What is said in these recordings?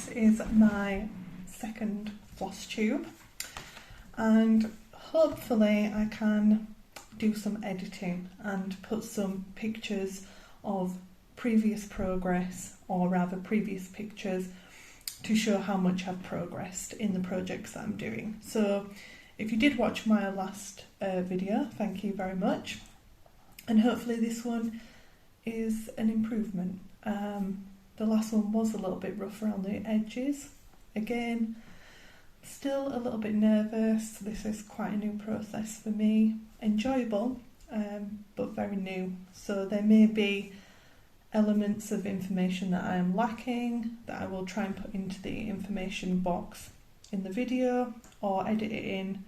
this is my second Flosstube, and hopefully I can do some editing and put some pictures of previous progress, or rather previous pictures, to show how much I've progressed in the projects that I'm doing. So if you did watch my last video, thank you very much, and hopefully this one is an improvement. The last one was a little bit rough around the edges. Again, still a little bit nervous. This is quite a new process for me. Enjoyable, but very new. So there may be elements of information that I am lacking that I will try and put into the information box in the video, or edit it in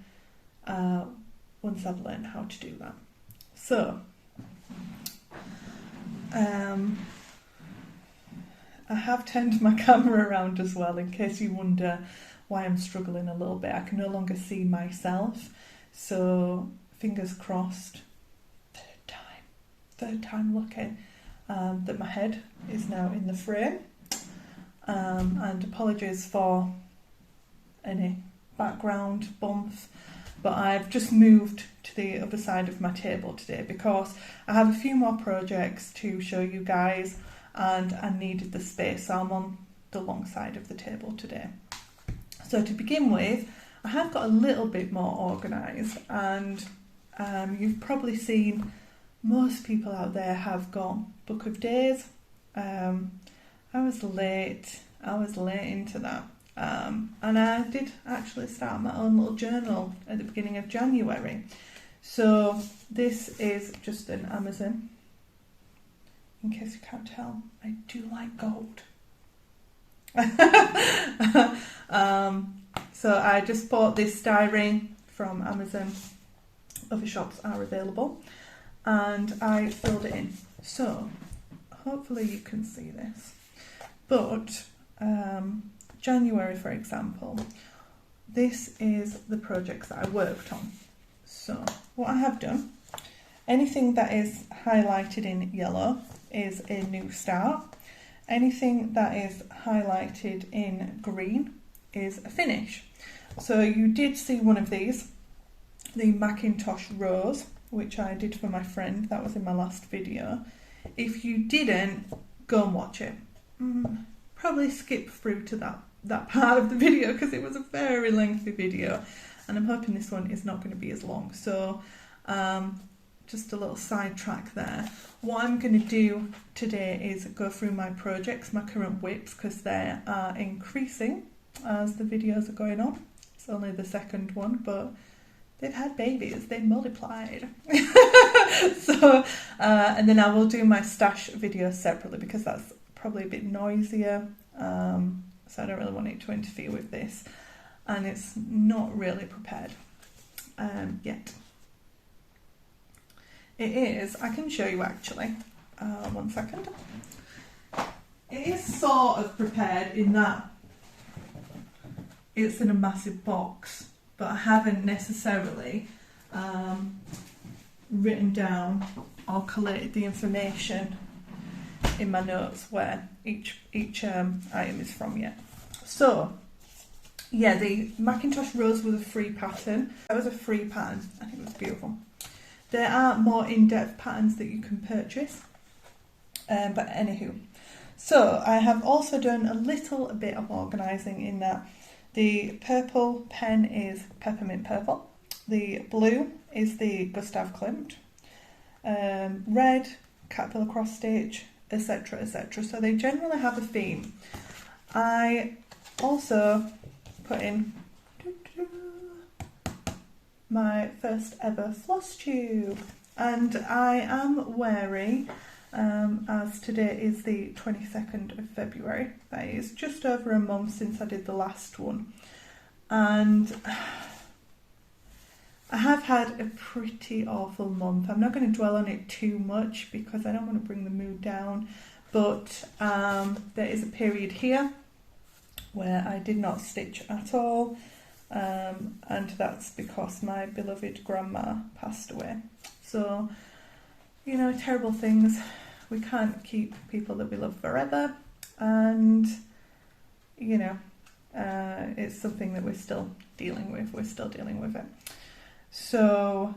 once I've learned how to do that. So I have turned my camera around as well, in case you wonder why I'm struggling a little bit. I can no longer see myself, so fingers crossed, third time lucky, that my head is now in the frame. And apologies for any background bumps, but I've just moved to the other side of my table today because I have a few more projects to show you guys, and I needed the space, so I'm on the long side of the table today. So to begin with, I have got a little bit more organised, and you've probably seen most people out there have got book of days. I was late into that, and I did actually start my own little journal at the beginning of January. So this is just an Amazon. In case you can't tell, I do like gold. So I just bought this diary from Amazon. Other shops are available, and I filled it in. So hopefully you can see this. But January, for example, this is the projects that I worked on. So what I have done, anything that is highlighted in yellow is a new start. Anything that is highlighted in green is a finish. So you did see one of these, the Macintosh Rose, which I did for my friend. That was in my last video. If you didn't, go and watch it. Probably skip through to that part of the video because it was a very lengthy video, and I'm hoping this one is not going to be as long. So just a little sidetrack there. What I'm going to do today is go through my projects, my current WIPs, because they are increasing as the videos are going on. It's only the second one, but they've had babies, they multiplied. So, and then I will do my stash video separately because that's probably a bit noisier. So I don't really want it to interfere with this. And it's not really prepared yet. It is, I can show you actually, 1 second. It is sort of prepared in that it's in a massive box, but I haven't necessarily written down or collated the information in my notes where each item is from yet. So yeah, the Macintosh Rose was a free pattern. That was a free pattern. I think it was beautiful. There are more in-depth patterns that you can purchase, but anywho. So I have also done a little bit of organising in that the purple pen is Peppermint Purple, the blue is the Gustav Klimt, red, caterpillar cross stitch, etc, etc. So they generally have a theme. I also put in my first ever Flosstube, and I am wearing, as today is the 22nd of February, that is just over a month since I did the last one, and I have had a pretty awful month. I'm not going to dwell on it too much because I don't want to bring the mood down, but there is a period here where I did not stitch at all. And that's because my beloved grandma passed away. So, you know, terrible things. We can't keep people that we love forever. And, you know, it's something that we're still dealing with. We're still dealing with it. So,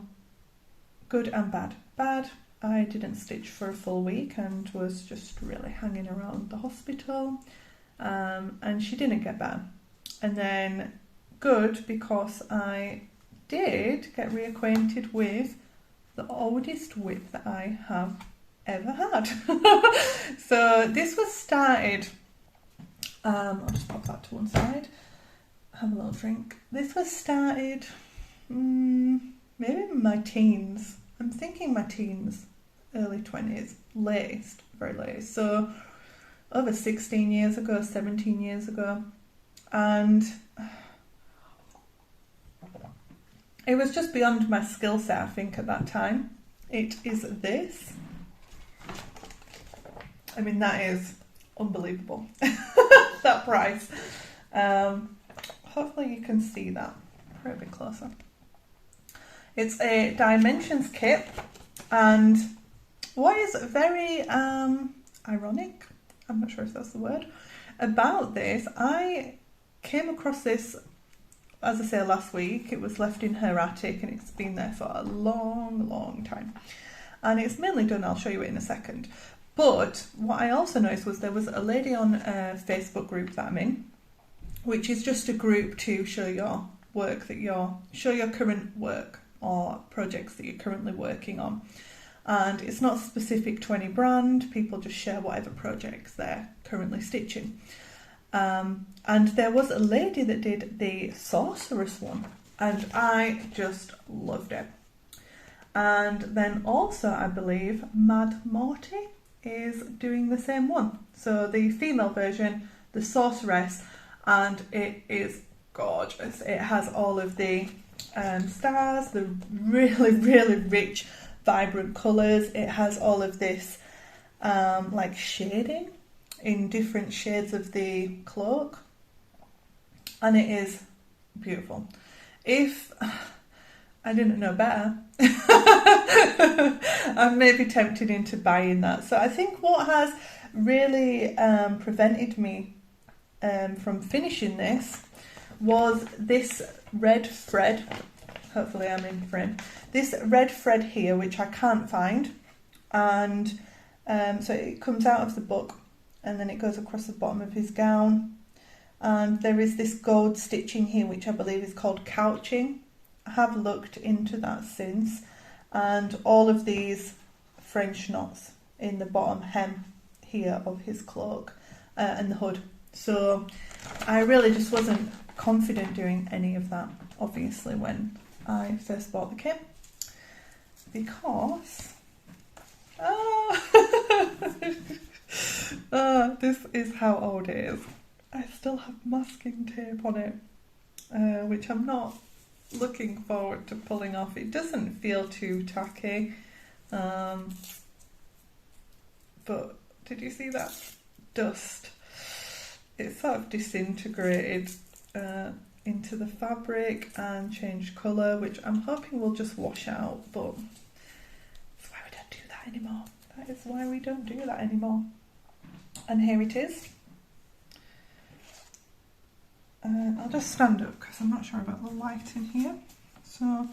good and bad. Bad, I didn't stitch for a full week and was just really hanging around the hospital. And she didn't get better. And then good, because I did get reacquainted with the oldest WIP that I have ever had. So this was started, I'll just pop that to one side, have a little drink. This was started maybe in my teens. I'm thinking my teens, early 20s, latest, very latest. So over 16 years ago, 17 years ago. And it was just beyond my skill set, I think, at that time. It is this. I mean, that is unbelievable. That price. Hopefully you can see that for a bit closer. It's a dimensions kit, and what is very ironic, I'm not sure if that's the word, about this, I came across this, as I say, last week. It was left in her attic and it's been there for a long time. And it's mainly done, I'll show you it in a second. But what I also noticed was there was a lady on a Facebook group that I'm in, which is just a group to show your work show your current work or projects that you're currently working on. And it's not specific to any brand, people just share whatever projects they're currently stitching. And there was a lady that did the Sorcerer one, and I just loved it. And then also, I believe, Mad Morty is doing the same one. So the female version, the Sorceress, and it is gorgeous. It has all of the stars, the really rich, vibrant colours. It has all of this like shading in different shades of the cloak, and it is beautiful. If I didn't know better, I may be tempted into buying that. So I think what has really prevented me from finishing this was this red thread. Hopefully I'm in frame. This red thread here, which I can't find, and so it comes out of the book and then it goes across the bottom of his gown, and there is this gold stitching here which I believe is called couching. I have looked into that since, and all of these French knots in the bottom hem here of his cloak and the hood. So I really just wasn't confident doing any of that, obviously, when I first bought the kit, because this is how old it is. I still have masking tape on it, which I'm not looking forward to pulling off. It doesn't feel too tacky, but did you see that dust? It sort of disintegrated into the fabric and changed colour, which I'm hoping will just wash out, but that's why we don't do that anymore. That is why we don't do that anymore. And here it is. I'll just stand up because I'm not sure about the light in here. So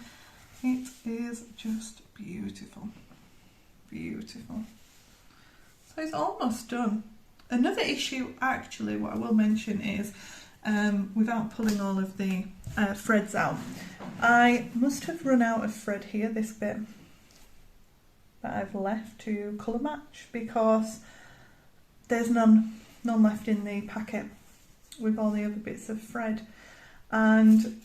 it is just beautiful. Beautiful. So it's almost done. Another issue, actually, what I will mention is, without pulling all of the threads out, I must have run out of thread here, this bit that I've left to colour match, because there's none left in the packet with all the other bits of thread, and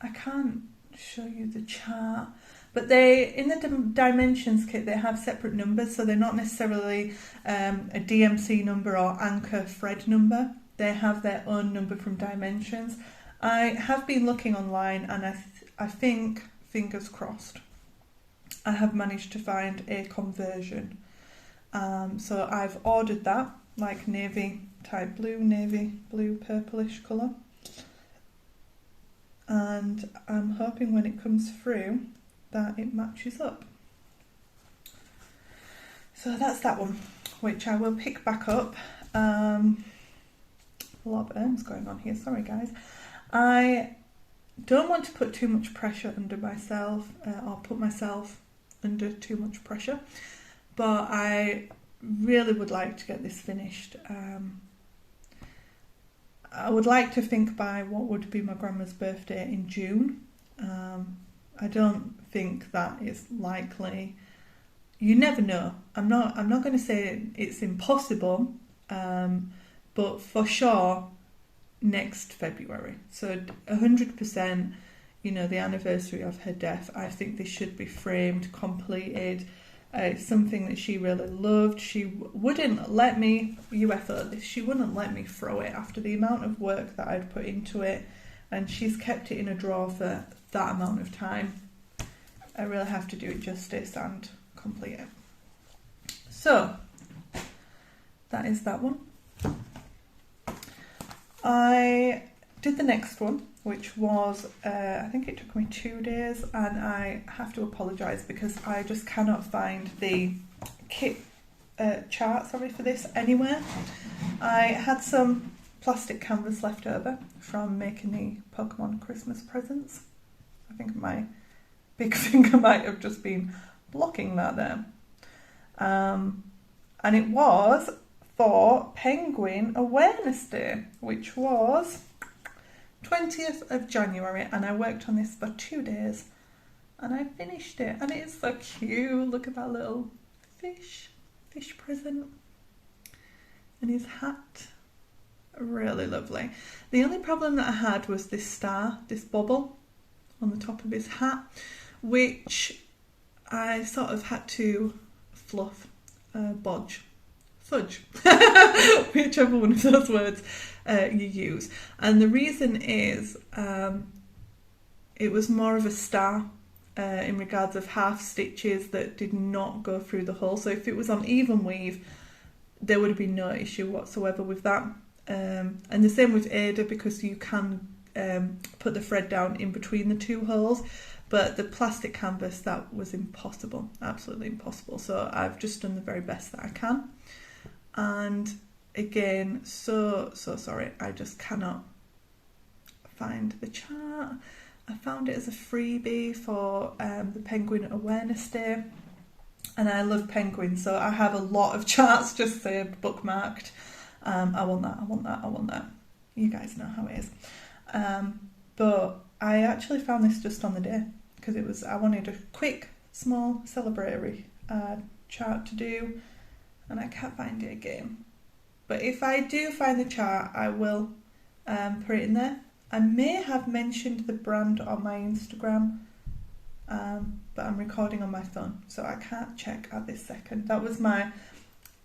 I can't show you the chart, but they, in the dimensions kit, they have separate numbers, so they're not necessarily a DMC number or anchor thread number. They have their own number from dimensions. I have been looking online, and I think, fingers crossed, I have managed to find a conversion. So I've ordered that, like navy type blue, navy blue purplish colour, and I'm hoping when it comes through that it matches up. So that's that one, which I will pick back up A lot of ums going on here, sorry guys. I don't want to put too much pressure under myself or put myself under too much pressure, but I really would like to get this finished. I would like to think by what would be my grandma's birthday in June. I don't think that is likely. You never know. I'm not going to say it's impossible, but for sure next February. So 100%, you know, the anniversary of her death. I think this should be framed, completed. It's something that she really loved. She wouldn't let me UFO this. She wouldn't let me throw it after the amount of work that I'd put into it, and she's kept it in a drawer for that amount of time. I really have to do it justice and complete it. So that is that one. I did the next one, which was I think it took me 2 days, and I have to apologise because I just cannot find the kit chart for this anywhere. I had some plastic canvas left over from making the Pokemon Christmas presents. I think my big finger might have just been blocking that there. And it was for Penguin Awareness Day, which was 20th of January, and I worked on this for 2 days and I finished it, and it is so cute. Look at that little fish present and his hat, really lovely. The only problem that I had was this star, this bubble on the top of his hat, which I sort of had to fluff, fudge, whichever one of those words you use. And the reason is it was more of a star in regards of half stitches that did not go through the hole. So if it was on even weave, there would have been no issue whatsoever with that. And the same with Ada, because you can put the thread down in between the two holes. But the plastic canvas, that was impossible, absolutely impossible. So I've just done the very best that I can. And again, so sorry, I just cannot find the chart. I found it as a freebie for the Penguin Awareness Day, and I love penguins, so I have a lot of charts just saved, bookmarked. I want that. You guys know how it is. But I actually found this just on the day because I wanted a quick, small, celebratory chart to do, and I can't find it again. But if I do find the chart, I will put it in there. I may have mentioned the brand on my Instagram, but I'm recording on my phone, so I can't check at this second. That was my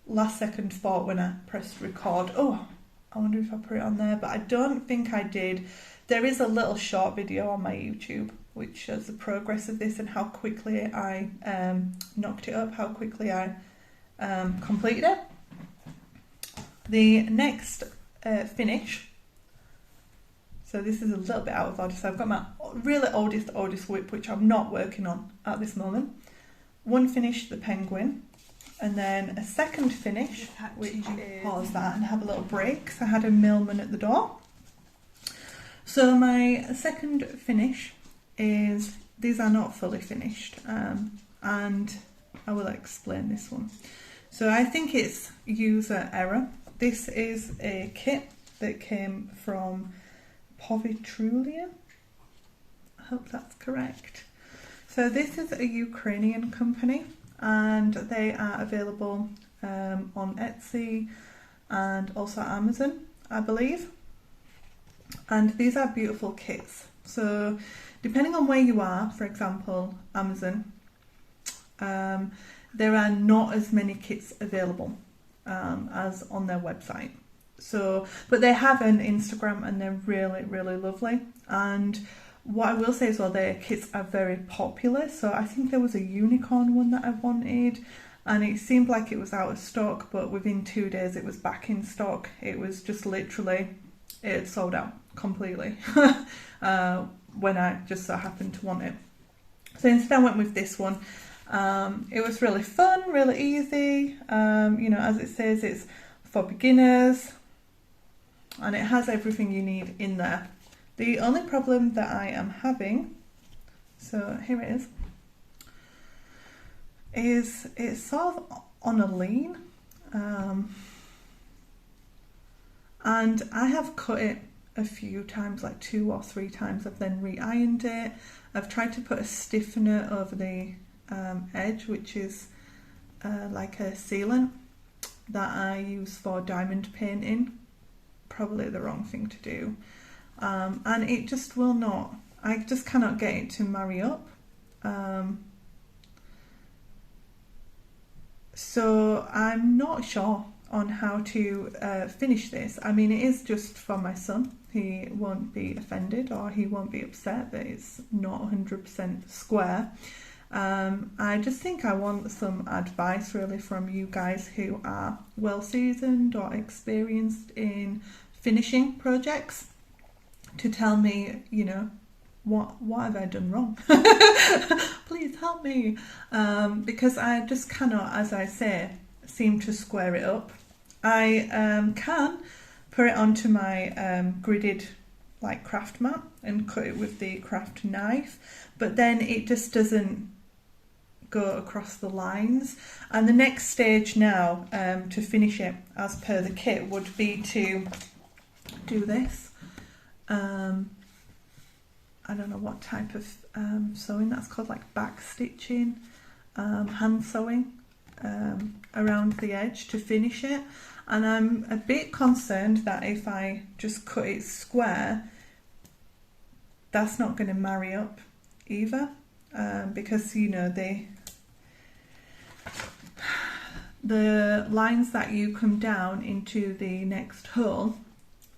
last second thought when I pressed record. Oh, I wonder if I put it on there, but I don't think I did. There is a little short video on my YouTube which shows the progress of this and how quickly I knocked it up, how quickly I completed it. The next finish, so this is a little bit out of order, so I've got my really oldest WIP, which I'm not working on at this moment. One finish, the penguin, and then a second finish, which is, pause that and have a little break, so I had a mailman at the door. So my second finish is, these are not fully finished, and I will explain this one. So I think it's user error. This is a kit that came from Povitrulia. I hope that's correct. So this is a Ukrainian company, and they are available on Etsy and also Amazon, I believe. And these are beautiful kits. So depending on where you are, for example, Amazon, there are not as many kits available as on their website. So, but they have an Instagram and they're really, really lovely. And what I will say as well, their kits are very popular. So I think there was a unicorn one that I wanted, and it seemed like it was out of stock, but within 2 days it was back in stock. It was just literally, it had sold out completely when I just so happened to want it. So instead I went with this one. It was really fun, really easy. You know, as it says, it's for beginners, and it has everything you need in there. The only problem that I am having, so here it is it's sort of on a lean, and I have cut it a few times, like 2 or 3 times. I've then re-ironed it. I've tried to put a stiffener over the edge, which is like a sealant that I use for diamond painting. Probably the wrong thing to do, and it just will not, I just cannot get it to marry up. So I'm not sure on how to finish this. I mean, it is just for my son. He won't be offended or he won't be upset that it's not 100% square. I just think I want some advice really from you guys who are well seasoned or experienced in finishing projects, to tell me, you know, what have I done wrong? Please help me, because I just cannot, as I say, seem to square it up. I can put it onto my gridded like craft mat and cut it with the craft knife, but then it just doesn't go across the lines. And the next stage now, to finish it as per the kit, would be to do this. I don't know what type of sewing that's called, like back stitching, hand sewing around the edge to finish it. And I'm a bit concerned that if I just cut it square, that's not going to marry up either, because, you know, the lines that you come down into the next hole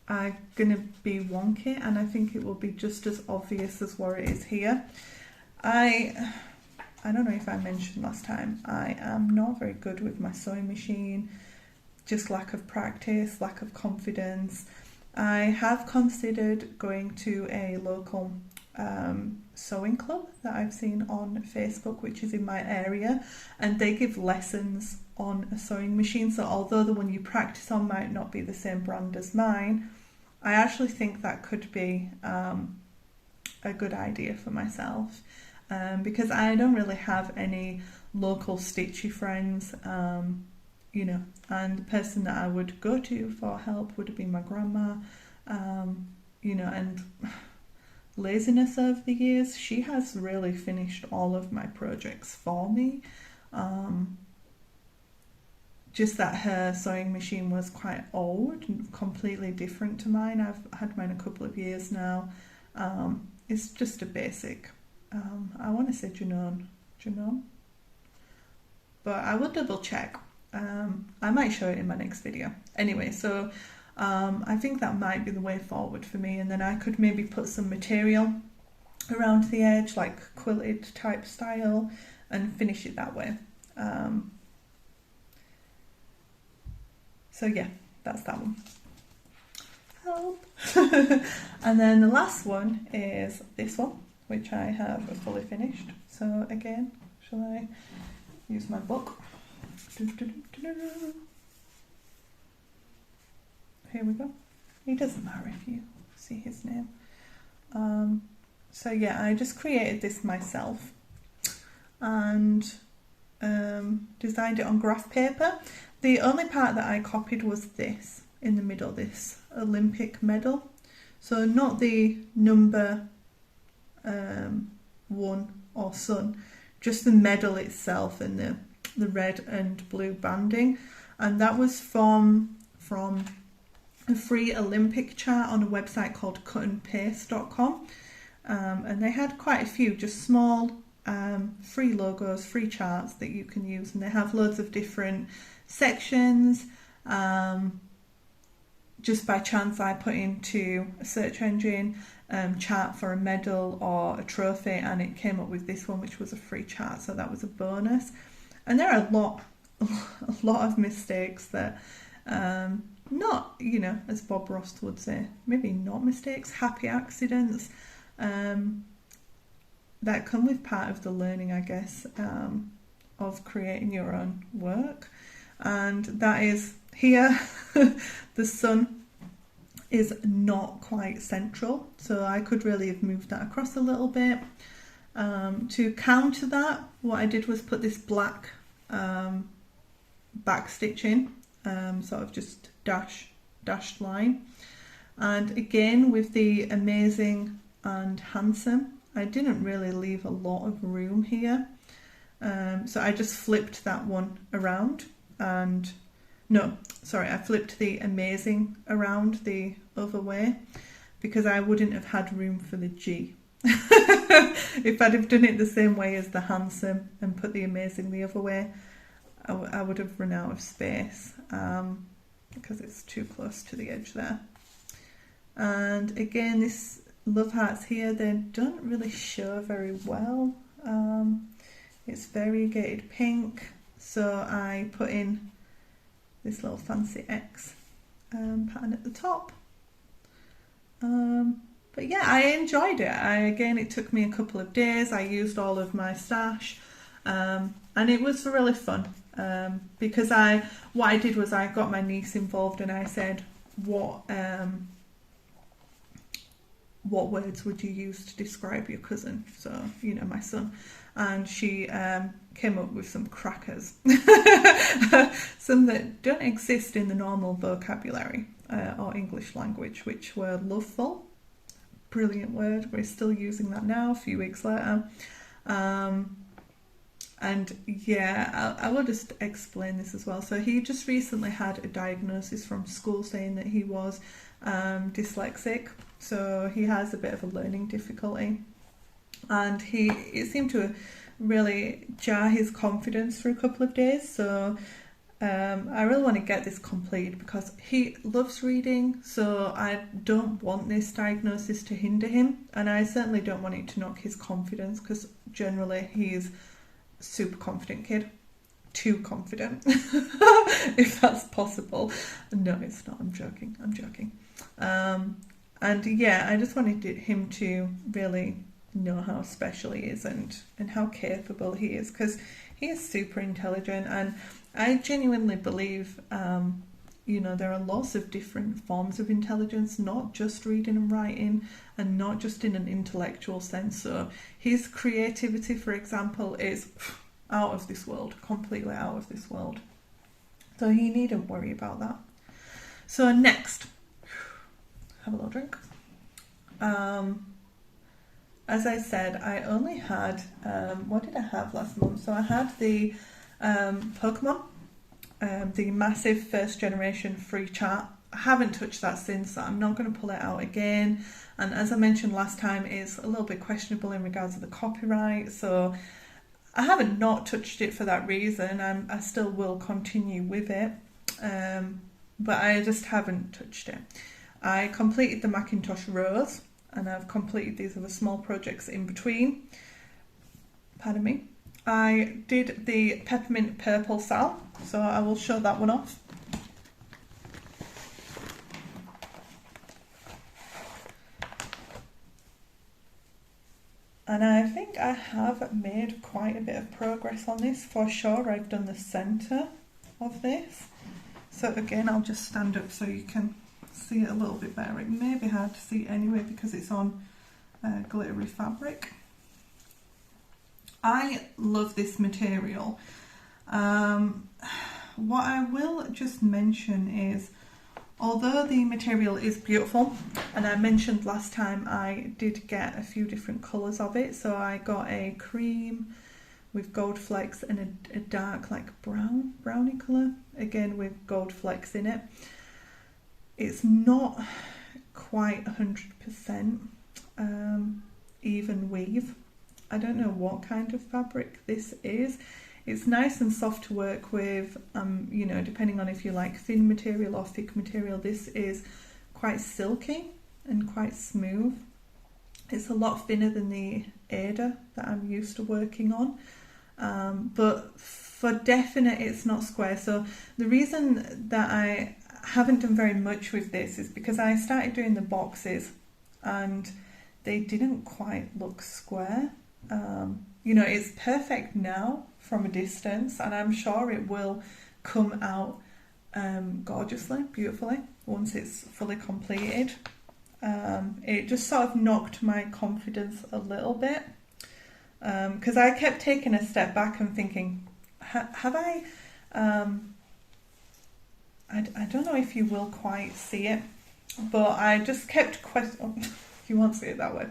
are going to be wonky, and I think it will be just as obvious as what it is here. I don't know if I mentioned last time, I am not very good with my sewing machine, just lack of practice, lack of confidence. I have considered going to a local sewing club that I've seen on Facebook, which is in my area, and they give lessons on a sewing machine. So although the one you practice on might not be the same brand as mine, I actually think that could be a good idea for myself, because I don't really have any local stitchy friends, you know, and the person that I would go to for help would have been my grandma, you know, and laziness over the years, she has really finished all of my projects for me. Just that her sewing machine was quite old and completely different to mine. I've had mine a couple of years now. It's just a basic, I want to say Janone, but I will double check. I might show it in my next video. Anyway, so I think that might be the way forward for me, and then I could maybe put some material around the edge, like quilted type style, and finish it that way. So yeah, that's that one. Help! And then the last one is this one, which I have fully finished. So again, shall I use my book? Here we go. It doesn't matter if you see his name. So yeah, I just created this myself and designed it on graph paper. The only part that I copied was this in the middle, this Olympic medal. So not the number 1 or sun, just the medal itself and the red and blue banding. And that was from a free Olympic chart on a website called cutandpaste.com. And they had quite a few just small free logos, free charts that you can use, and they have loads of different sections. Just by chance I put into a search engine chart for a medal or a trophy, and it came up with this one, which was a free chart, so that was a bonus. And there are a lot of mistakes that not, you know, as Bob Ross would say, maybe not mistakes, happy accidents that come with part of the learning, I guess, of creating your own work. And that is here the sun is not quite central, so I could really have moved that across a little bit. To counter that, what I did was put this black back stitch in, sort of just dashed line. And again, with the amazing and handsome, I didn't really leave a lot of room here. So I just flipped that one around, and no, sorry, I flipped the amazing around the other way because I wouldn't have had room for the G. If I'd have done it the same way as the handsome and put the amazing the other way, I would have run out of space because it's too close to the edge there. And again, this love hearts here, they don't really show very well. It's variegated pink, so I put in this little fancy X pattern at the top. But yeah, I enjoyed it. Again, it took me a couple of days. I used all of my stash, and it was really fun because what I did was I got my niece involved, and I said, what words would you use to describe your cousin? So, you know, my son. And she came up with some crackers, some that don't exist in the normal vocabulary or English language, which were loveful. Brilliant word. We're still using that now, a few weeks later. And yeah, I will just explain this as well. So he just recently had a diagnosis from school saying that he was dyslexic. So he has a bit of a learning difficulty. And it seemed to really jar his confidence for a couple of days. So I really want to get this completed because he loves reading, so I don't want this diagnosis to hinder him, and I certainly don't want it to knock his confidence, because generally he's a super confident kid. Too confident, if that's possible. No, it's not. I'm joking. And yeah, I just wanted him to really know how special he is and how capable he is, because he is super intelligent, and I genuinely believe you know, there are lots of different forms of intelligence, not just reading and writing, and not just in an intellectual sense. So his creativity, for example, is out of this world, completely out of this world. So he needn't worry about that. So next, have a little drink. As I said, I only had, what did I have last month? So I had the Pokemon, the massive first generation free chart. I haven't touched that since, so I'm not going to pull it out again. And as I mentioned last time, it's a little bit questionable in regards to the copyright, so I haven't not touched it for that reason. I still will continue with it, but I just haven't touched it. I completed the Macintosh Rose, and I've completed these other small projects in between. Pardon me. I did the Peppermint Purple SAL, so I will show that one off. And I think I have made quite a bit of progress on this. For sure, I've done the centre of this. So again, I'll just stand up so you can see it a little bit better. It may be hard to see anyway because it's on glittery fabric. I love this material. What I will just mention is, although the material is beautiful, and I mentioned last time I did get a few different colours of it, so I got a cream with gold flecks and a dark like brownie colour, again with gold flecks in it. It's not quite 100% even weave. I don't know what kind of fabric this is. It's nice and soft to work with, you know, depending on if you like thin material or thick material. This is quite silky and quite smooth. It's a lot thinner than the Ada that I'm used to working on, but for definite it's not square. So the reason that I haven't done very much with this is because I started doing the boxes and they didn't quite look square. You know, it's perfect now from a distance, and I'm sure it will come out gorgeously, beautifully, once it's fully completed. It just sort of knocked my confidence a little bit, because I kept taking a step back and thinking, have I don't know if you will quite see it, but I just kept you won't see it that way.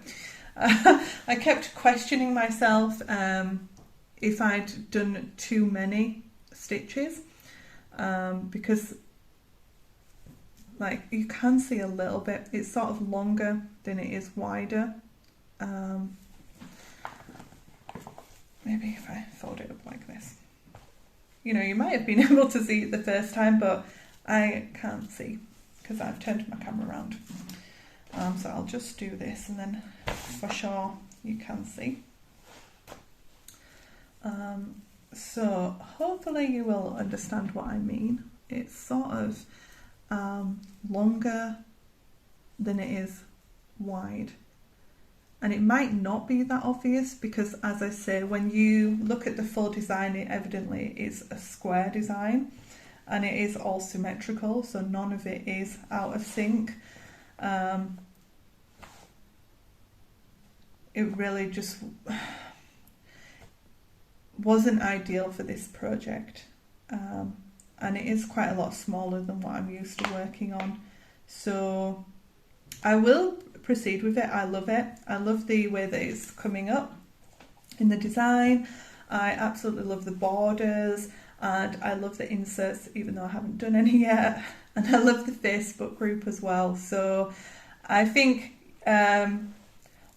I kept questioning myself if I'd done too many stitches, because like you can see a little bit, it's sort of longer than it is wider. Maybe if I fold it up like this, you know, you might have been able to see it the first time, but I can't see because I've turned my camera around. So I'll just do this and then for sure you can see. So hopefully you will understand what I mean. It's sort of longer than it is wide. And it might not be that obvious because, as I say, when you look at the full design, it evidently is a square design and it is all symmetrical, so none of it is out of sync. It really just wasn't ideal for this project, and it is quite a lot smaller than what I'm used to working on. So I will proceed with it. I love it. I love the way that it's coming up in the design. I absolutely love the borders, and I love the inserts, even though I haven't done any yet. And I love the Facebook group as well. So I think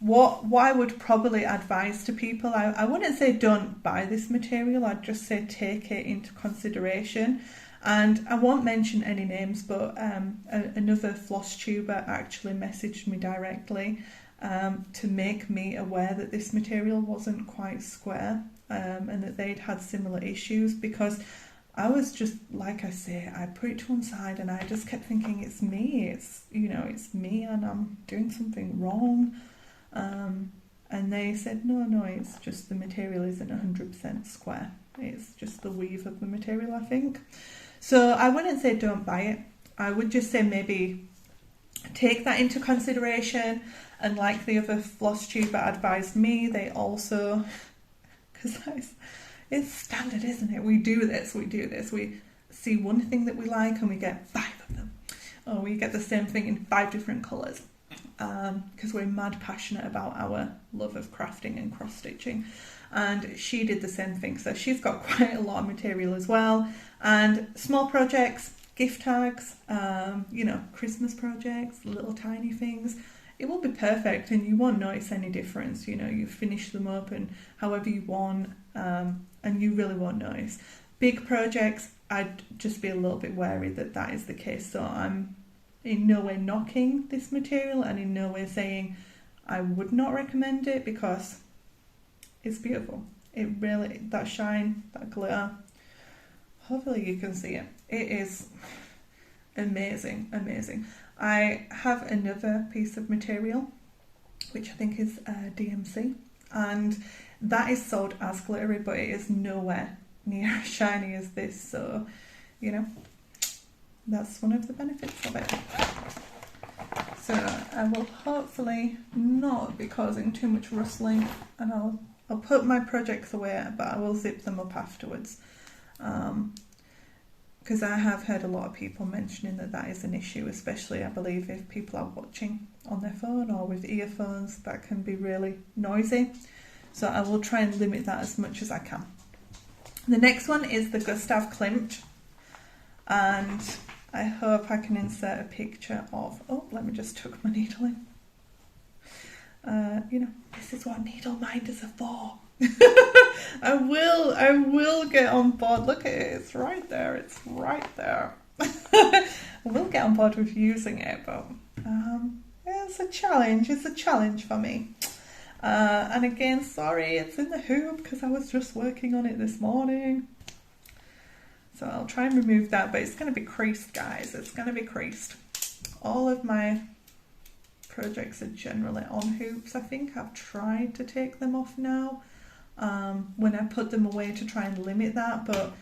what I would probably advise to people, I wouldn't say don't buy this material, I'd just say take it into consideration. And I won't mention any names, but another Flosstuber actually messaged me directly to make me aware that this material wasn't quite square, and that they'd had similar issues, because I was just, like I say, I put it to one side and I just kept thinking, it's me, it's me and I'm doing something wrong. And they said, no, it's just the material isn't 100% square. It's just the weave of the material, I think. So I wouldn't say don't buy it. I would just say maybe take that into consideration. And like the other Flosstuber advised me, they also, because it's standard, isn't it? We do this. We see one thing that we like and we get 5 of them. Or we get the same thing in 5 different colours. Because we're mad passionate about our love of crafting and cross stitching, and she did the same thing, so she's got quite a lot of material as well. And small projects, gift tags, Christmas projects, little tiny things, it will be perfect and you won't notice any difference. You finish them up and however you want, and you really won't notice. Big projects, I'd just be a little bit wary that is the case. So I'm in no way knocking this material and in no way saying I would not recommend it, because it's beautiful. It really, that shine, that glitter, hopefully you can see it. It is amazing. I have another piece of material which I think is DMC, and that is sold as glittery, but it is nowhere near as shiny as this, so that's one of the benefits of it. So I will hopefully not be causing too much rustling, and I'll put my projects away, but I will zip them up afterwards, because I have heard a lot of people mentioning that is an issue, especially I believe if people are watching on their phone or with earphones. That can be really noisy, so I will try and limit that as much as I can. The next one is the Gustav Klimt, and I hope I can insert a picture of, let me just tuck my needle in. This is what needle minders are for. I will get on board. Look at it, it's right there. I will get on board with using it, but it's a challenge for me. And again, sorry, it's in the hoop because I was just working on it this morning. So I'll try and remove that, but it's going to be creased, guys. It's going to be creased. All of my projects are generally on hoops. I think I've tried to take them off now when I put them away to try and limit that, but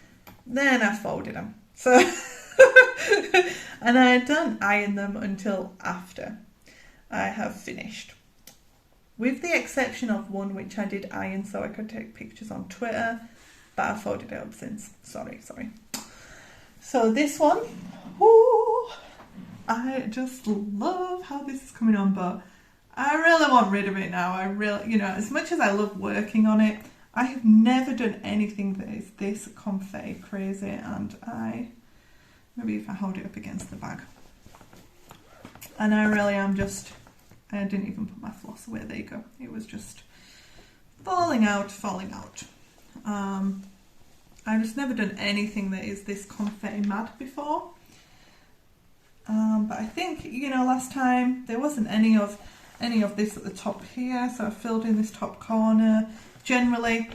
then I folded them. So And I don't iron them until after I have finished. With the exception of one which I did iron so I could take pictures on Twitter, but I've folded it up since. Sorry. So this one, ooh, I just love how this is coming on, but I really want rid of it now. I really, you know, as much as I love working on it, I have never done anything that is this confetti crazy, and maybe if I hold it up against the bag, and I really am just, I didn't even put my floss away, there you go, it was just falling out. I've just never done anything that is this confetti mad before, but I think, you know, last time there wasn't any of this at the top here, so I filled in this top corner. Generally,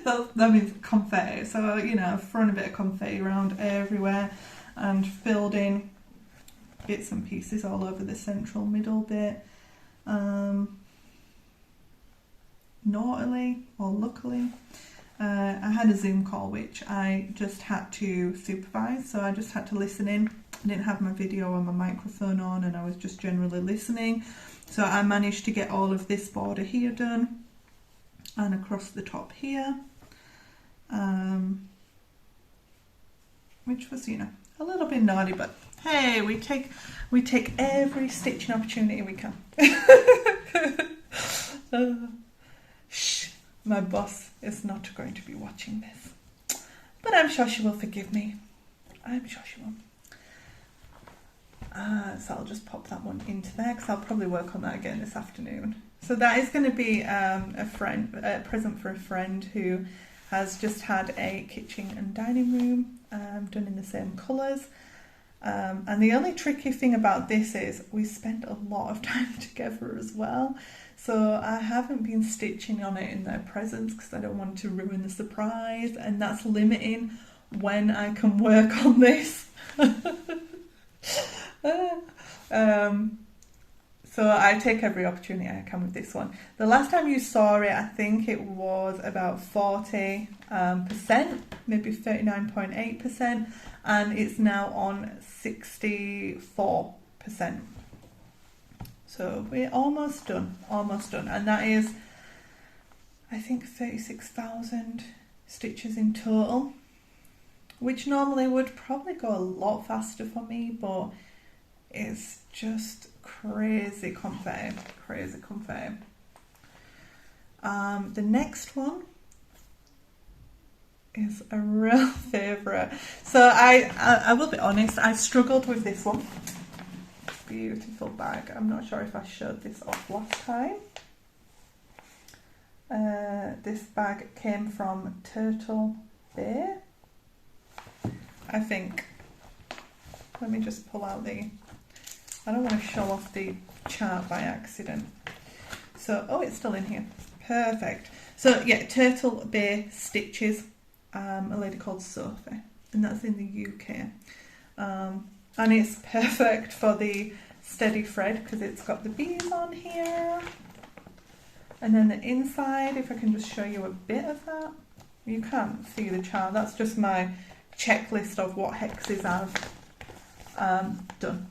that means confetti, so, you know, I've thrown a bit of confetti around everywhere and filled in bits and pieces all over the central middle bit. Naughtily or luckily, I had a Zoom call which I just had to supervise, so I just had to listen in. I didn't have my video or my microphone on, and I was just generally listening, so I managed to get all of this border here done and across the top here, which was, you know, a little bit naughty, but hey, we take every stitching opportunity we can. Shh, my boss is not going to be watching this, but I'm sure she will forgive me. I'm sure she will. So I'll just pop that one into there because I'll probably work on that again this afternoon. So that is going to be a present for a friend who has just had a kitchen and dining room done in the same colours. And the only tricky thing about this is we spent a lot of time together as well. So I haven't been stitching on it in their presence because I don't want to ruin the surprise, and that's limiting when I can work on this. So I take every opportunity I can with this one. The last time you saw it, I think it was about 40%, maybe 39.8%, and it's now on 64%. So we're almost done, and that is, I think, 36,000 stitches in total, which normally would probably go a lot faster for me, but it's just crazy confetti. The next one is a real favourite. So I will be honest, I struggled with this one. Beautiful bag. I'm not sure if I showed this off last time. This bag came from Turtle Bay, I think. Let me just pull out I don't want to show off the chart by accident. So, oh, it's still in here. Perfect. So, yeah, Turtle Bay Stitches, a lady called Sophie, and that's in the UK. And it's perfect for the Steady Thread because it's got the bees on here. And then the inside, if I can just show you a bit of that. You can't see the chart. That's just my checklist of what hexes I've done.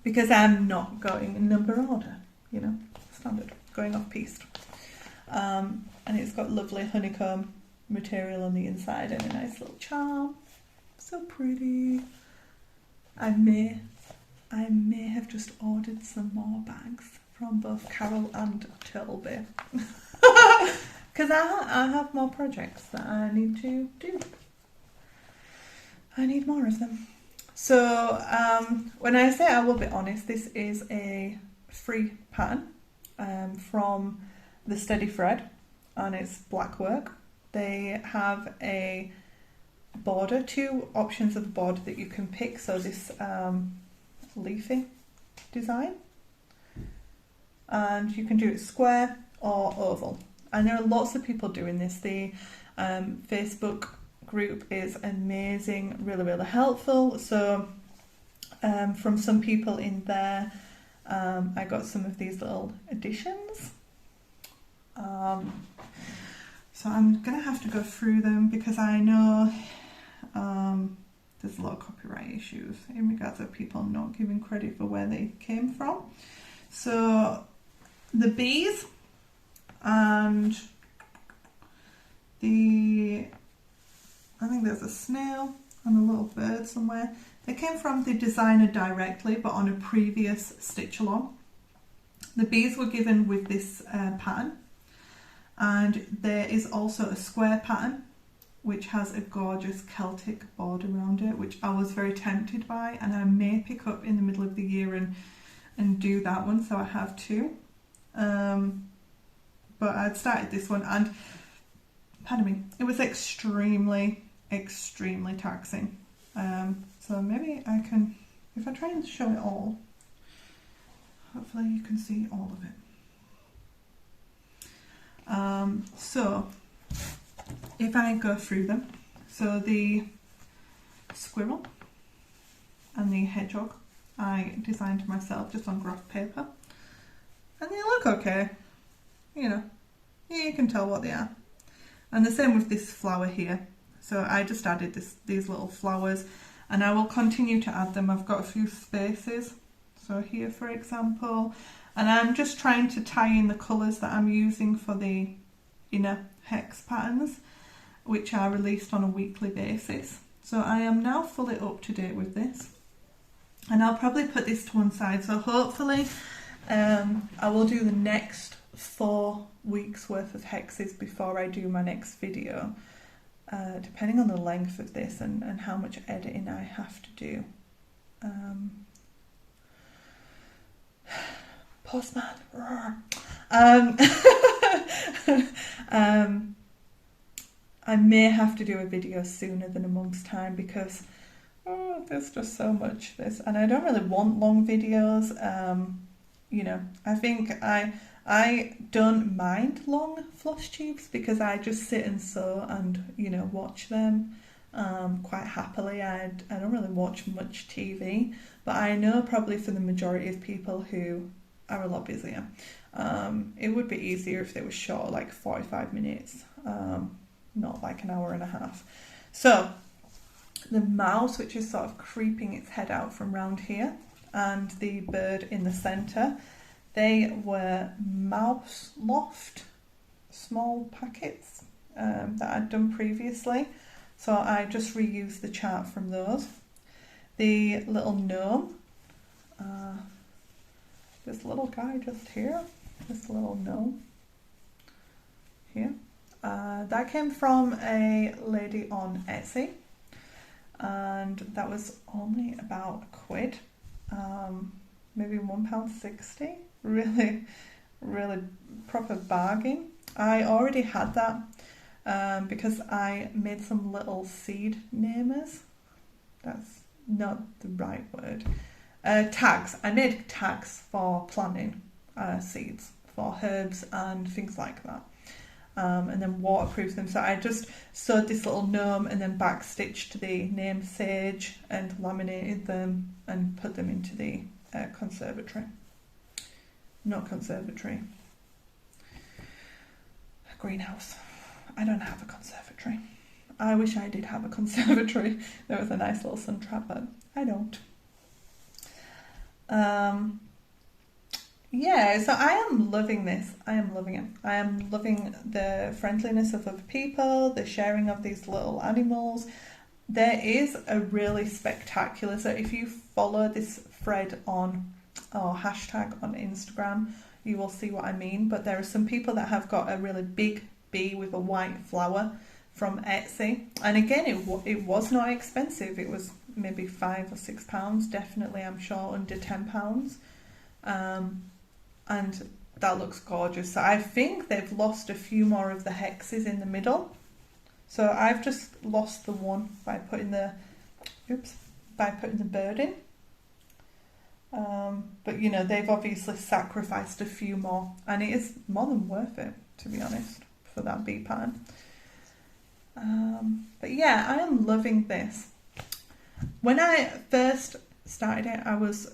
Because I'm not going in number order, you know, standard, going off pieced. And it's got lovely honeycomb material on the inside and a nice little charm. So pretty. I may have just ordered some more bags from both Carol and Turtle Bay. Because I have more projects that I need to do. I need more of them. So when I say I will be honest, this is a free pattern from the Steady Thread, and it's black work. They have a border, two options of border that you can pick. So this leafy design, and you can do it square or oval. And there are lots of people doing this. The Facebook group is amazing, really helpful. So from some people in there, I got some of these little additions. So I'm gonna have to go through them because I know there's a lot of copyright issues in regards of people not giving credit for where they came from. So the bees and I think there's a snail and a little bird somewhere. They came from the designer directly, but on a previous stitch along. The bees were given with this pattern, and there is also a square pattern which has a gorgeous Celtic border around it, which I was very tempted by, and I may pick up in the middle of the year and do that one, so I have two. But I'd started this one, and pardon me, it was extremely taxing. So maybe I can, if I try and show it all, hopefully you can see all of it. So if I go through them, so the squirrel and the hedgehog I designed myself just on graph paper, and they look okay, you know, you can tell what they are. And the same with this flower here. So I just added these little flowers, and I will continue to add them. I've got a few spaces, so here for example, and I'm just trying to tie in the colours that I'm using for the inner hex patterns, which are released on a weekly basis. So I am now fully up to date with this, and I'll probably put this to one side. So hopefully I will do the next 4 weeks worth of hexes before I do my next video, depending on the length of this and how much editing I have to do. Postman. I may have to do a video sooner than a month's time, because there's just so much this, and I don't really want long videos. You know, I think I don't mind long floss tubes, because I just sit and sew and, you know, watch them quite happily. I don't really watch much TV, but I know probably for the majority of people who are a lot busier, it would be easier if they were short, like 45 minutes, not like an hour and a half. So the mouse, which is sort of creeping its head out from round here, and the bird in the centre, they were Mouse Loft small packets that I'd done previously, so I just reused the chart from those. The little gnome, this little guy just here, this little gnome here, that came from a lady on Etsy, and that was only about £1, maybe £1.60. Really proper bargain. I already had that because I made some little seed namers. That's not the right word. Tags. I made tags for planting seeds for herbs and things like that. And then waterproof them. So I just sewed this little gnome and then backstitched the name sage and laminated them and put them into the conservatory. Not conservatory. Greenhouse. I don't have a conservatory. I wish I did have a conservatory. There was a nice little sun trap, but I don't. Yeah, so I am loving this. I am loving it. I am loving the friendliness of other people, the sharing of these little animals. There is a really spectacular, so if you follow this thread on, or hashtag on Instagram, you will see what I mean. But there are some people that have got a really big bee with a white flower from Etsy, and again it was not expensive. It was maybe £5 or £6, definitely, I'm sure under £10, and that looks gorgeous. So I think they've lost a few more of the hexes in the middle, so I've just lost the one by putting the bird in. But you know, they've obviously sacrificed a few more, and it is more than worth it, to be honest, for that bee pattern. But yeah, I am loving this. When I first started it, I was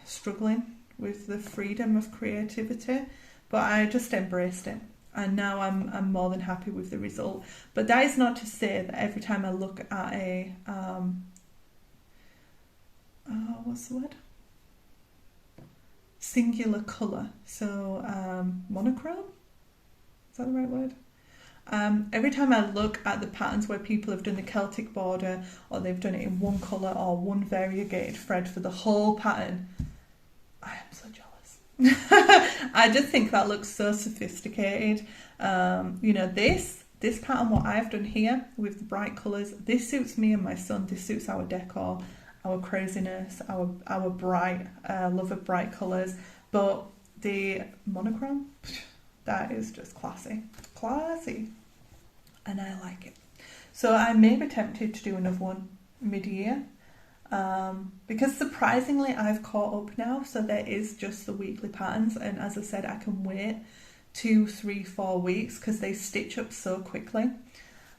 struggling with the freedom of creativity, but I just embraced it. and now I'm more than happy with the result. But that is not to say that every time I look at a what's the word? Singular colour, so monochrome, is that the right word? Every time I look at the patterns where people have done the Celtic border, or they've done it in one colour or one variegated thread for the whole pattern, I am so jealous. I just think that looks so sophisticated. You know, this pattern, what I've done here with the bright colours, this suits me and my son, this suits our decor, our craziness, our bright love of bright colours. But the monochrome, that is just classy, and I like it. So I may be tempted to do another one mid-year, because surprisingly I've caught up now, so there is just the weekly patterns, and as I said, I can wait 2, 3, 4 weeks because they stitch up so quickly,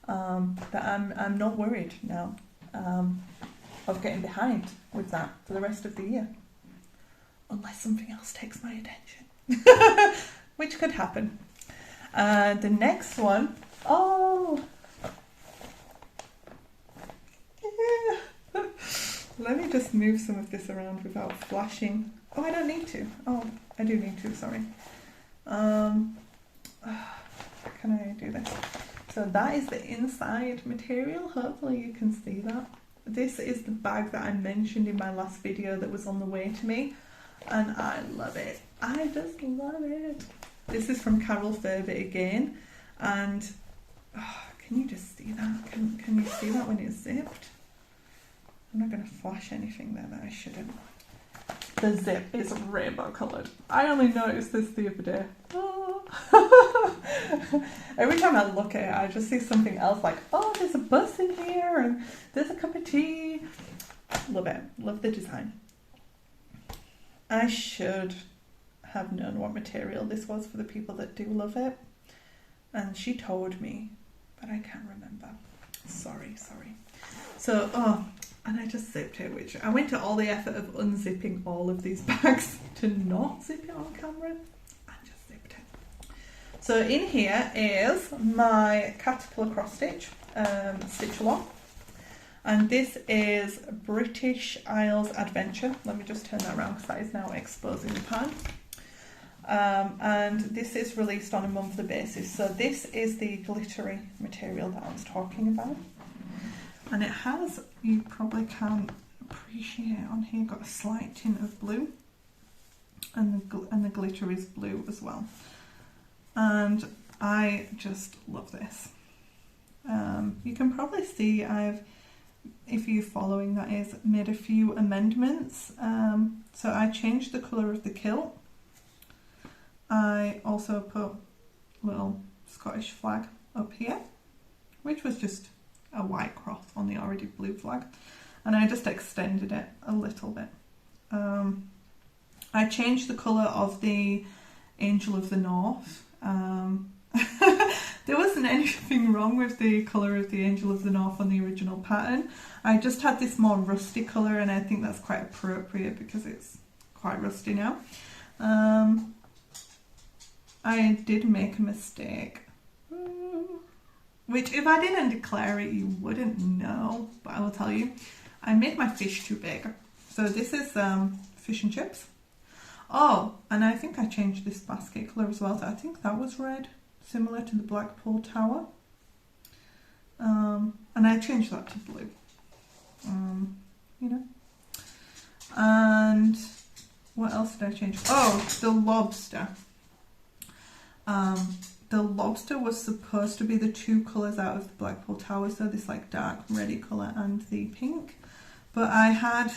that I'm not worried now of getting behind with that for the rest of the year, unless something else takes my attention, which could happen. The next one, yeah. Let me just move some of this around without flashing. Oh, I don't need to. Oh, I do need to, sorry. Can I do this? So that is the inside material. Hopefully you can see that. This is the bag that I mentioned in my last video that was on the way to me, and I love it. I just love it. This is from Furby again, and can you just see that? Can you see that when it's zipped? I'm not going to flash anything there that I shouldn't. The zip is rainbow coloured. I only noticed this the other day. Every time I look at it, I just see something else, like, oh, there's a bus in here and there's a cup of tea. Love it. Love the design. I should have known what material this was for the people that do love it. And she told me, but I can't remember. Sorry. So, and I just zipped it, which I went to all the effort of unzipping all of these bags to not zip it on camera. I just zipped it. So in here is my caterpillar cross stitch stitch along, and this is British Isles Adventure. Let me just turn that around because that is now exposing the pan. And this is released on a monthly basis. So this is the glittery material that I was talking about. And it has, you probably can't appreciate on here, got a slight tint of blue, and the glitter is blue as well. And I just love this. You can probably see if you're following, that is, made a few amendments. So I changed the colour of the kilt. I also put a little Scottish flag up here, which was just a white cross on the already blue flag, and I just extended it a little bit. I changed the colour of the Angel of the North. There wasn't anything wrong with the colour of the Angel of the North on the original pattern. I just had this more rusty colour, and I think that's quite appropriate because it's quite rusty now. I did make a mistake, which if I didn't declare it, you wouldn't know, but I will tell you. I made my fish too big. So this is fish and chips. Oh, and I think I changed this basket colour as well. So I think that was red, similar to the Blackpool Tower. And I changed that to blue. You know. And what else did I change? Oh, the lobster. The lobster was supposed to be the two colours out of the Blackpool Tower, so this like dark reddy colour and the pink. But I had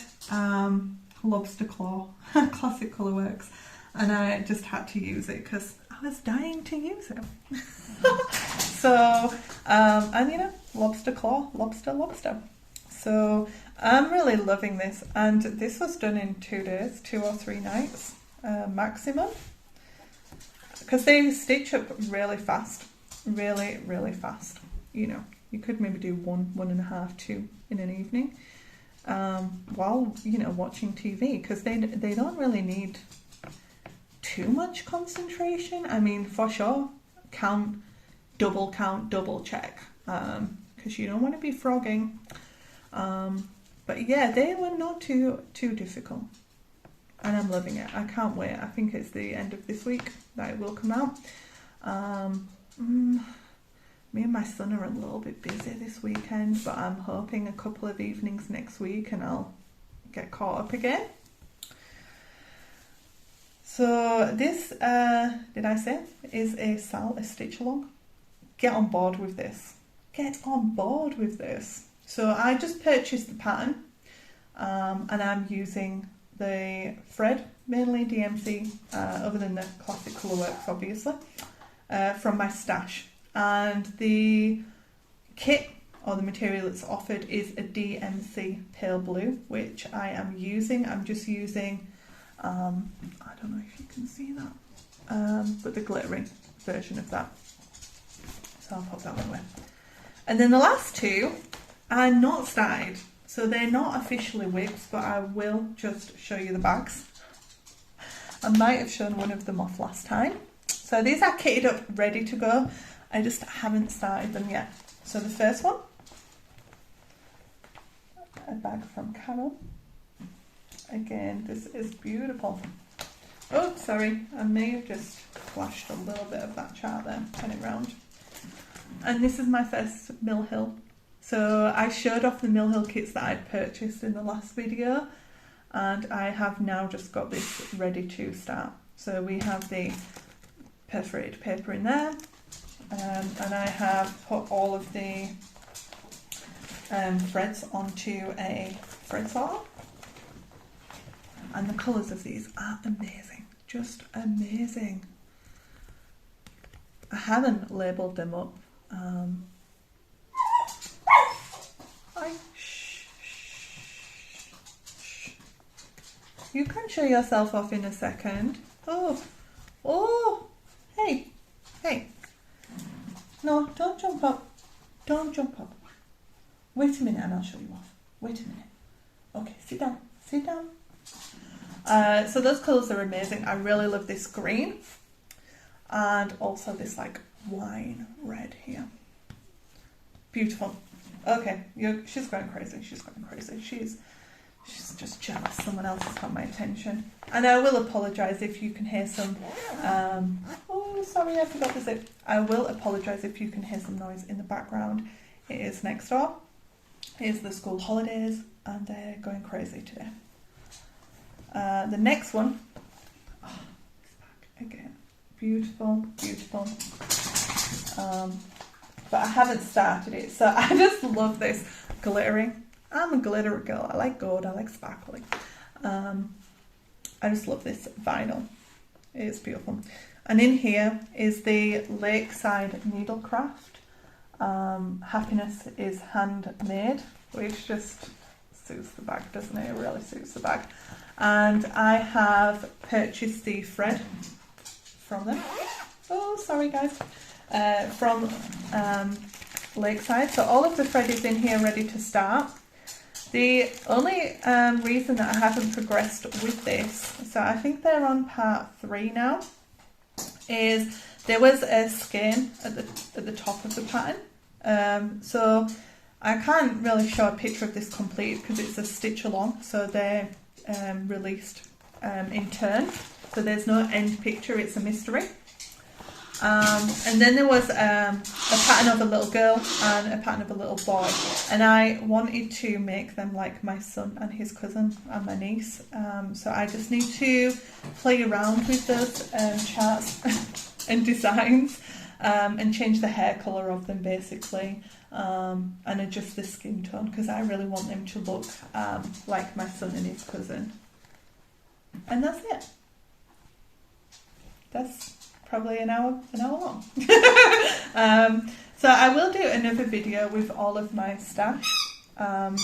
lobster claw, classic colourworks, and I just had to use it because I was dying to use it. So, and you know, lobster claw, lobster. So I'm really loving this, and this was done in 2 days, 2 or 3 nights maximum. Because they stitch up really fast, really fast. You know, you could maybe do 1, 1.5, 2 in an evening, while, you know, watching TV, because they don't really need too much concentration. I mean, for sure, count, double check, because you don't want to be frogging. But yeah, they were not too difficult, and I'm loving it. I can't wait. I think it's the end of this week that it will come out. Me and my son are a little bit busy this weekend, but I'm hoping a couple of evenings next week and I'll get caught up again. So this, did I say, is a SAL, a stitch along. Get on board with this. Get on board with this. So I just purchased the pattern, and I'm using the thread, mainly DMC, other than the classic Colourworks obviously, from my stash. And the kit, or the material that's offered, is a DMC pale blue, which I am using. I'm just using, I don't know if you can see that, but the glittering version of that. So I'll pop that one away. And then the last two are not started. So they're not officially WIPs, but I will just show you the bags. I might have shown one of them off last time. So these are kitted up, ready to go. I just haven't started them yet. So the first one, a bag from Carol. Again, this is beautiful. Oh, sorry, I may have just flashed a little bit of that chart there, turn it round. And this is my first Mill Hill. So I showed off the Mill Hill kits that I'd purchased in the last video, and I have now just got this ready to start. So we have the perforated paper in there, and I have put all of the threads onto a thread sorter. And the colours of these are amazing, just amazing. I haven't labelled them up. You can show yourself off in a second. Oh, hey. No, don't jump up. Don't jump up. Wait a minute and I'll show you off. Wait a minute. Okay, sit down. So those colours are amazing. I really love this green. And also this like wine red here. Beautiful. Okay, she's going crazy. She's just jealous someone else has got my attention. And I will apologise if you can hear some oh sorry, I forgot to say. I will apologise if you can hear some noise in the background. It is next door. It is the school holidays and they're going crazy today. The next one, this bag again. Beautiful. But I haven't started it, so I just love this glittering. I'm a glitter girl. I like gold, I like sparkling. I just love this vinyl. It's beautiful. And in here is the Lakeside Needlecraft. Happiness is handmade, which just suits the bag, doesn't it? It really suits the bag. And I have purchased the thread from them. Oh, sorry guys. From Lakeside. So all of the thread is in here ready to start. The only reason that I haven't progressed with this, so I think they're on part 3 now, is there was a skein at the top of the pattern. So I can't really show a picture of this complete because it's a stitch along, so they're released in turn. So there's no end picture, it's a mystery. And then there was a pattern of a little girl and a pattern of a little boy, and I wanted to make them like my son and his cousin and my niece, so I just need to play around with those charts and designs, and change the hair colour of them basically, and adjust the skin tone because I really want them to look like my son and his cousin. And that's it. That's probably an hour long. So I will do another video with all of my stash. Come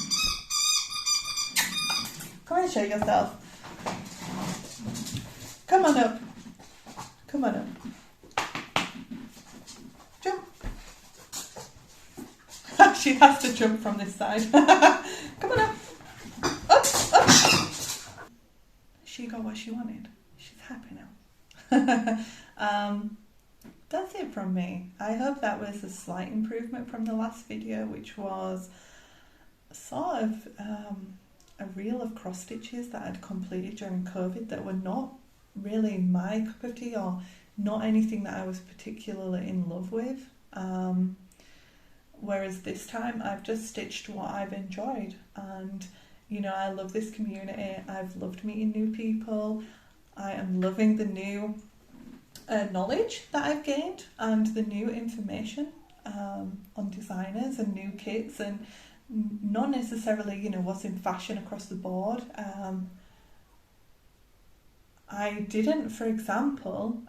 and show yourself. Come on up. Jump. She has to jump from this side. Come on up. Up. She got what she wanted. She's happy now. that's it from me. I hope that was a slight improvement from the last video, which was sort of a reel of cross stitches that I'd completed during COVID that were not really my cup of tea, or not anything that I was particularly in love with. Whereas this time I've just stitched what I've enjoyed, and you know, I love this community. I've loved meeting new people. I am loving the new knowledge that I've gained and the new information on designers and new kits, and not necessarily, you know, what's in fashion across the board. I didn't, for example,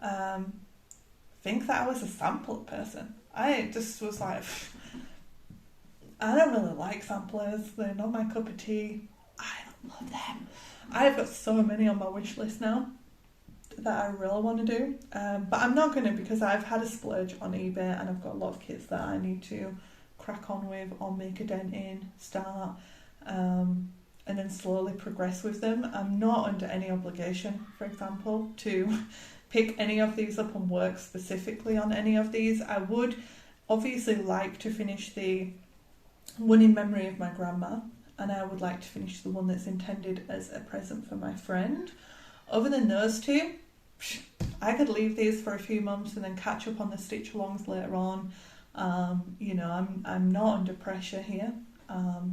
think that I was a sample person. I just was like, I don't really like samplers. They're not my cup of tea. I don't love them. I've got so many on my wish list now that I really want to do, but I'm not going to, because I've had a splurge on eBay and I've got a lot of kits that I need to crack on with or make a dent in, start, and then slowly progress with them. I'm not under any obligation, for example, to pick any of these up and work specifically on any of these. I would obviously like to finish the one in memory of my grandma, and I would like to finish the one that's intended as a present for my friend. Other than those two, I could leave these for a few months and then catch up on the stitch alongs later on. You know, I'm not under pressure here.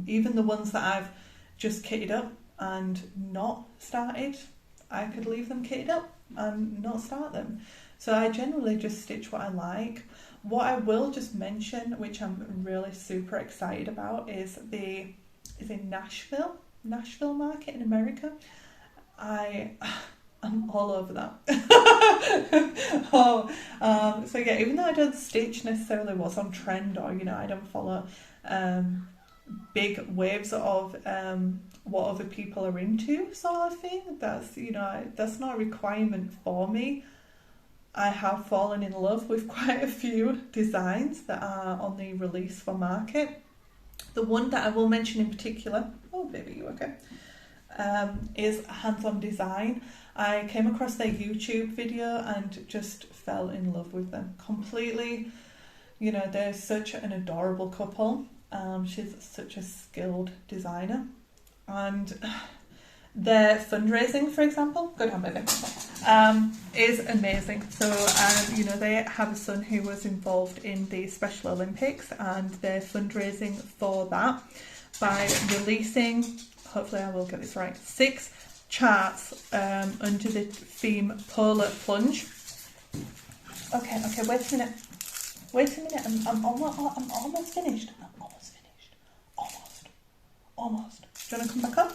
Even the ones that I've just kitted up and not started, I could leave them kitted up and not start them. So I generally just stitch what I like. What I will just mention, which I'm really super excited about, is in Nashville market in America. I'm all over that. So yeah, even though I don't stitch necessarily what's on trend, or you know, I don't follow big waves of what other people are into, sort of thing. That's, you know, that's not a requirement for me. I have fallen in love with quite a few designs that are on the release for market. The one that I will mention in particular, oh baby, you okay? Is Hands-On Design. I came across their YouTube video and just fell in love with them completely. You know, they're such an adorable couple. She's such a skilled designer, and their fundraising, for example, good on baby, is amazing. So, you know, they have a son who was involved in the Special Olympics, and they're fundraising for that by releasing, hopefully I will get this right, 6 charts under the theme Polar Plunge. Okay, wait a minute, I'm almost finished. Almost. Do you want to come back up?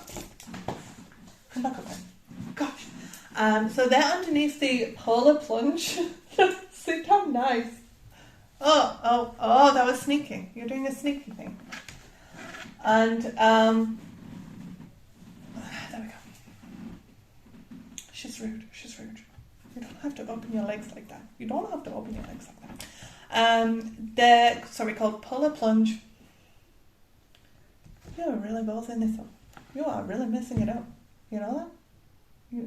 Come back up then. Gosh. So they're underneath the Polar Plunge. See how nice. Oh, that was sneaking. You're doing a sneaky thing. And there we go. She's rude. You don't have to open your legs like that. They're called Polar Plunge. You're really both in this one. You are really messing it up. You know that?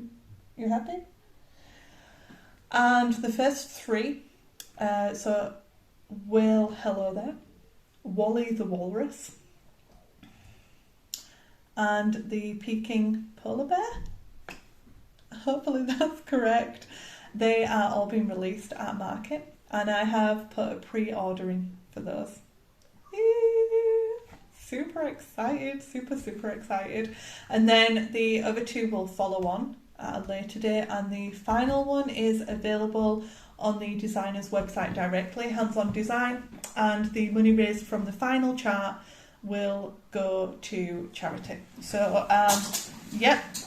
You happy? And the first 3, so Will, hello there, Wally the Walrus, and the Peking Polar Bear. Hopefully that's correct. They are all being released at market, and I have put a pre-order in for those. Super excited, super excited. And then the other 2 will follow on at a later date, and the final one is available on the designer's website directly, Hands-On Design, and the money raised from the final chart will go to charity. So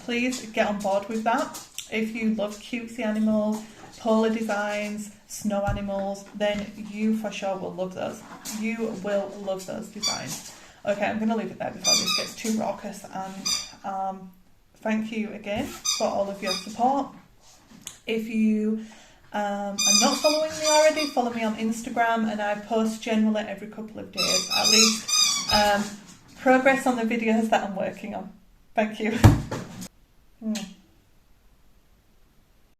please get on board with that. If you love cutesy animals, polar designs, snow animals, then you for sure will love those. You will love those designs. Okay, I'm going to leave it there before this gets too raucous, and thank you again for all of your support. If you are not following me already, follow me on Instagram, and I post generally every couple of days, at least, progress on the videos that I'm working on. Thank you.